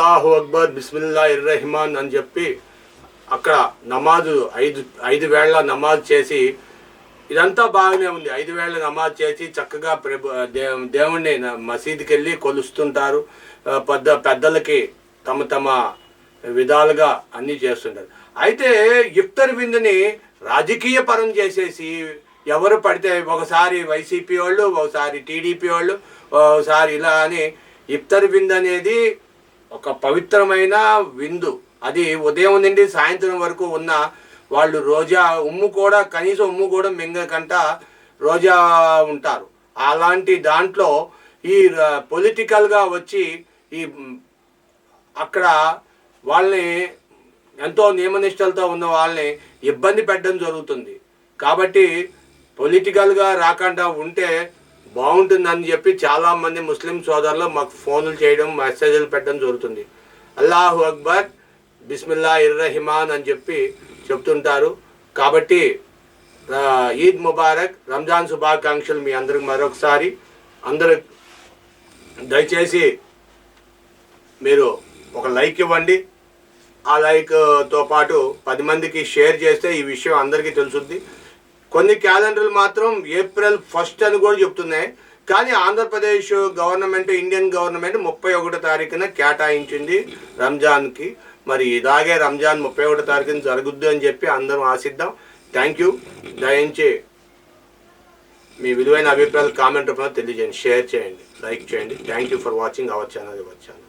అల్లాహు అక్బర్ బిస్మిల్లాహిర్ రెహమాన్ అని చెప్పి అక్కడ నమాజు ఐదు వేళ నమాజ్ చేసి, ఇదంతా బాగానే ఉంది. 5 వేళ నమాజ్ చేసి చక్కగా దేవుణ్ణి మసీదుకి వెళ్ళి కొలుస్తుంటారు. పెద్దలకి తమ విధాలుగా అన్నీ చేస్తుంటారు. అయితే ఇఫ్తార్ విందుని రాజకీయ పరం చేసేసి ఎవరు పడితే, ఒకసారి వైసీపీ వాళ్ళు, ఒకసారి టీడీపీ వాళ్ళు, ఒకసారి ఇలా అని. ఇఫ్తార్ విందు అనేది ఒక పవిత్రమైన విందు. అది ఉదయం నుండి సాయంత్రం వరకు ఉన్న వాళ్ళు రోజా కనీసం ఉమ్ము కూడా మింగకంట రోజా ఉంటారు. అలాంటి దాంట్లో ఈ పొలిటికల్గా వచ్చి ఈ అక్కడ వాళ్ళని ఎంతో నియమనిష్టలతో ఉన్న వాళ్ళని ఇబ్బంది పెట్టడం జరుగుతుంది. కాబట్టి పొలిటికల్గా రాకుండా ఉంటే బాగుంటుందని చెప్పి చాలామంది ముస్లిం సోదరులు మాకు ఫోన్లు చేయడం, మెసేజ్లు పెట్టడం జరుగుతుంది. అల్లాహు అక్బర్ బిస్మిల్లాహిర్ రెహమాన్ అని చెప్పి చెప్తుంటారు. కాబట్టి ఈద్ ముబారక్, రంజాన్ శుభాకాంక్షలు మీ అందరికి మరొకసారి. అందరూ దయచేసి మీరు ఒక లైక్ ఇవ్వండి. ఆ లైక్తో పాటు 10 మందికి షేర్ చేస్తే ఈ విషయం అందరికీ తెలుసుద్ది. కొన్ని క్యాలెండర్లు మాత్రం ఏప్రిల్ 1 అని కూడా చెప్తున్నాయి. కానీ ఆంధ్రప్రదేశ్ గవర్నమెంట్, ఇండియన్ గవర్నమెంట్ 31వ తారీఖున కేటాయించింది రంజాన్కి. మరి ఇలాగే రంజాన్ 31వ తారీఖున జరుగుద్దు అని చెప్పి అందరం ఆశిద్దాం. Thank you. దయించి మీ విలువైన అభిప్రాయాలు కామెంట్ రూపంలో తెలియజేయండి, షేర్ చేయండి, లైక్ చేయండి. Thank you for watching our channel.